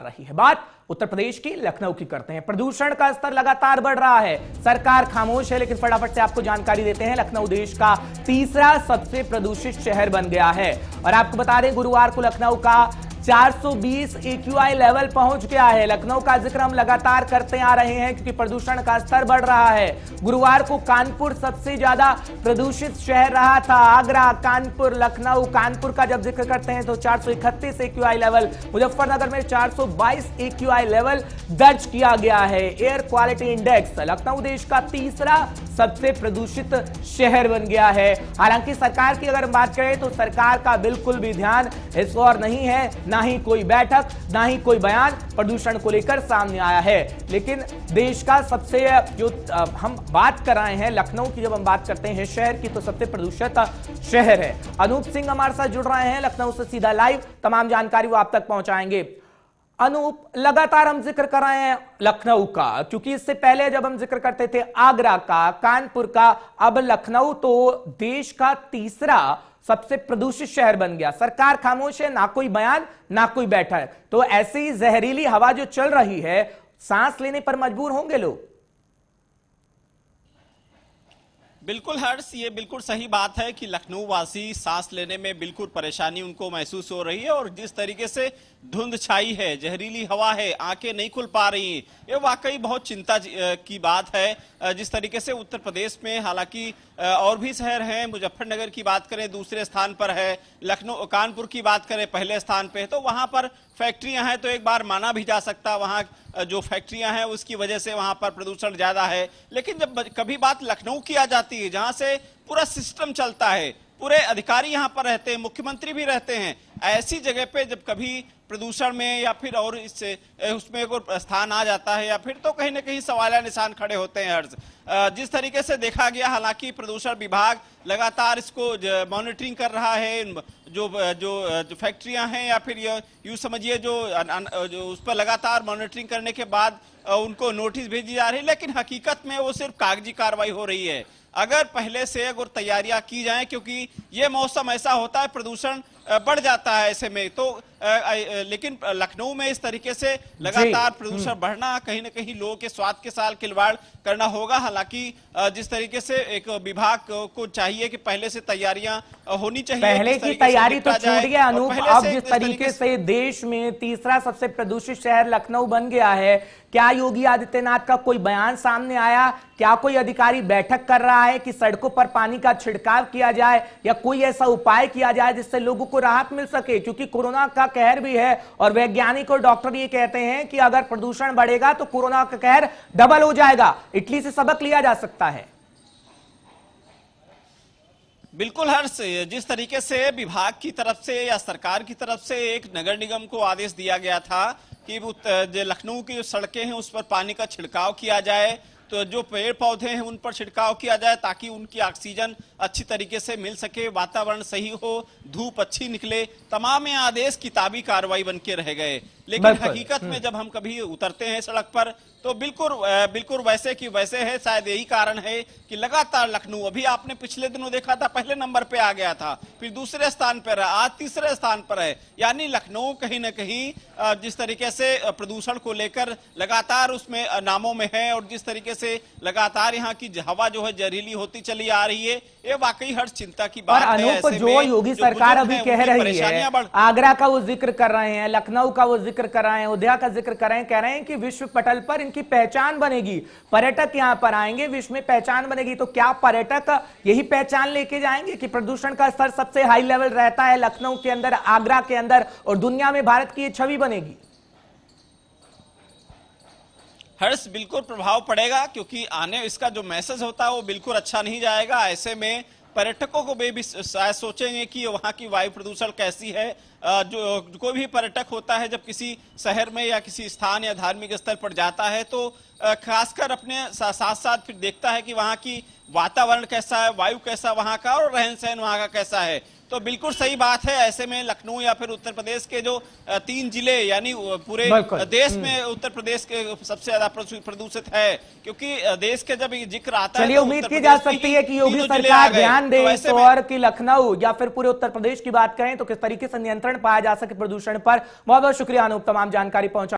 रही है। बात उत्तर प्रदेश की लखनऊ की करते हैं। प्रदूषण का स्तर लगातार बढ़ रहा है, सरकार खामोश है, लेकिन फटाफट से आपको जानकारी देते हैं। लखनऊ देश का तीसरा सबसे प्रदूषित शहर बन गया है और आपको बता दें गुरुवार को लखनऊ का 420 AQI लेवल पहुंच गया है। लखनऊ का जिक्र हम लगातार करते आ रहे हैं क्योंकि प्रदूषण का स्तर बढ़ रहा है। गुरुवार को कानपुर सबसे ज्यादा प्रदूषित शहर रहा था। आगरा, कानपुर, लखनऊ, कानपुर का जब जिक्र करते हैं तो 431 AQI लेवल, मुजफ्फरनगर में 422 AQI लेवल दर्ज किया गया है। एयर क्वालिटी इंडेक्स लखनऊ देश का तीसरा सबसे प्रदूषित शहर बन गया है। हालांकि सरकार की अगर बात करें तो सरकार का बिल्कुल भी ध्यान इस ओर नहीं है, ना ही कोई बैठक, ना ही कोई बयान प्रदूषण को लेकर सामने आया है। लेकिन देश का सबसे जो हम बात कर रहे हैं लखनऊ की, जब हम बात करते हैं शहर की, तो सबसे प्रदूषित शहर है। अनूप सिंह हमारे साथ जुड़ रहे हैं लखनऊ से सीधा लाइव, तमाम जानकारी वो आप तक पहुंचाएंगे। अनूप, लगातार हम जिक्र कर रहे हैं लखनऊ का, क्योंकि इससे पहले जब हम जिक्र करते थे आगरा का, कानपुर का, अब लखनऊ तो देश का तीसरा सबसे प्रदूषित शहर बन गया। सरकार खामोश है, ना कोई बयान, ना कोई बैठक। तो ऐसी जहरीली हवा जो चल रही है, सांस लेने पर मजबूर होंगे लोग। बिल्कुल हर्ष, ये बिल्कुल सही बात है कि लखनऊ वासी सांस लेने में बिल्कुल परेशानी उनको महसूस हो रही है और जिस तरीके से धुंध छाई है, जहरीली हवा है, आंखें नहीं खुल पा रही, ये वाकई बहुत चिंता की बात है। जिस तरीके से उत्तर प्रदेश में हालांकि और भी शहर हैं, मुजफ्फरनगर की बात करें दूसरे स्थान पर है, लखनऊ कानपुर की बात करें पहले स्थान पे, तो वहां पर फैक्ट्रियां हैं तो एक बार माना भी जा सकता, वहां जो फैक्ट्रियां हैं उसकी वजह से वहां पर प्रदूषण ज्यादा है। लेकिन जब कभी बात लखनऊ की आ जाती है, जहां से पूरा सिस्टम चलता है, पूरे अधिकारी यहां पर रहते हैं, मुख्यमंत्री भी रहते हैं, ऐसी जगह पे जब कभी प्रदूषण में या फिर और इससे उसमें कोई स्थान आ जाता है या फिर तो कहीं ना कहीं सवालिया निशान खड़े होते हैं। हर्ष, जिस तरीके से देखा गया, हालांकि प्रदूषण विभाग लगातार इसको मॉनिटरिंग कर रहा है, जो फैक्ट्रियां हैं या फिर यूं समझिए जो उस पर लगातार मॉनिटरिंग करने के बाद उनको नोटिस भेजी जा रही है, लेकिन हकीकत में वो सिर्फ कागजी कार्रवाई हो रही है। अगर पहले से अगर तैयारियां की जाएं, क्योंकि ये मौसम ऐसा होता है प्रदूषण बढ़ जाता है ऐसे में, तो लेकिन लखनऊ में इस तरीके से लगातार प्रदूषण बढ़ना, कहीं ना कहीं लोगों के स्वास्थ्य के साथ खिलवाड़ करना होगा। हालांकि जिस तरीके से एक विभाग को चाहिए कि पहले से तैयारियां होनी चाहिए, पहले की तैयारी तो छूट गया अनूप। अब जिस तरीके से देश में तीसरा सबसे प्रदूषित शहर लखनऊ बन गया है, क्या योगी आदित्यनाथ का कोई बयान सामने आया? क्या कोई अधिकारी बैठक कर रहा है कि सड़कों पर पानी का छिड़काव किया जाए या कोई ऐसा उपाय किया जाए जिससे लोगों को राहत मिल सके? क्योंकि कोरोना का कहर भी है और वैज्ञानिक और डॉक्टर ये कहते हैं कि अगर प्रदूषण बढ़ेगा तो कोरोना का कहर डबल हो जाएगा। इटली से सबक लिया जा सकता है। बिल्कुल हर्ष, जिस तरीके से विभाग की तरफ से या सरकार की तरफ से एक नगर निगम को आदेश दिया गया था कि जो लखनऊ की जो सड़कें हैं उस पर पानी का छिड़काव किया जाए, तो जो पेड़ पौधे हैं उन पर छिड़काव किया जाए ताकि उनकी ऑक्सीजन अच्छी तरीके से मिल सके, वातावरण सही हो, धूप अच्छी निकले, तमाम ये आदेश किताबी कार्रवाई बन के रह गए। लेकिन हकीकत में जब हम कभी उतरते हैं सड़क पर तो बिल्कुल वैसे की वैसे है। शायद यही कारण है कि लगातार लखनऊ, अभी आपने पिछले दिनों देखा था पहले नंबर पे आ गया था, फिर दूसरे स्थान पर है, आज तीसरे स्थान पर है। यानी लखनऊ कहीं ना कहीं जिस तरीके से प्रदूषण को लेकर लगातार उसमें नामों में है और जिस तरीके से लगातार यहाँ की हवा जो है जहरीली होती चली आ रही है, ये वाकई हर चिंता की बात है। अनूप, जो योगी सरकार अभी कह रही है, आगरा का वो जिक्र कर रहे हैं, लखनऊ का वो जिक्र कर रहे हैं, अयोध्या का जिक्र कर रहे हैं, कह रहे हैं कि विश्व पटल पर इनकी पहचान बनेगी, पर्यटक यहाँ पर आएंगे, विश्व में पहचान बनेगी। तो क्या पर्यटक यही पहचान लेके जाएंगे कि प्रदूषण का स्तर सबसे हाई लेवल रहता है लखनऊ के अंदर, आगरा के अंदर, और दुनिया में भारत की ये छवि बनेगी? हर्ष, बिल्कुल प्रभाव पड़ेगा, क्योंकि आने इसका जो मैसेज होता है वो बिल्कुल अच्छा नहीं जाएगा। ऐसे में पर्यटकों को भी शायद सोचेंगे कि वहाँ की वायु प्रदूषण कैसी है। जो कोई भी पर्यटक होता है जब किसी शहर में या किसी स्थान या धार्मिक स्थल पर जाता है तो खासकर अपने साथ साथ फिर देखता है कि वहाँ की वातावरण कैसा है, वायु कैसा वहाँ का और रहन सहन वहाँ का कैसा है। तो बिल्कुल सही बात है। ऐसे में लखनऊ या फिर उत्तर प्रदेश के जो 3 जिले यानी पूरे देश में उत्तर प्रदेश के सबसे ज्यादा प्रदूषित है, क्योंकि देश के जब जिक्र आता है चलिए उम्मीद की जा सकती है कि योगी सरकार ध्यान दे इस और कि लखनऊ या फिर पूरे उत्तर प्रदेश की बात करें तो किस तरीके से नियंत्रण पाया जा सके प्रदूषण पर। बहुत बहुत शुक्रिया अनूप तमाम जानकारी पहुंचा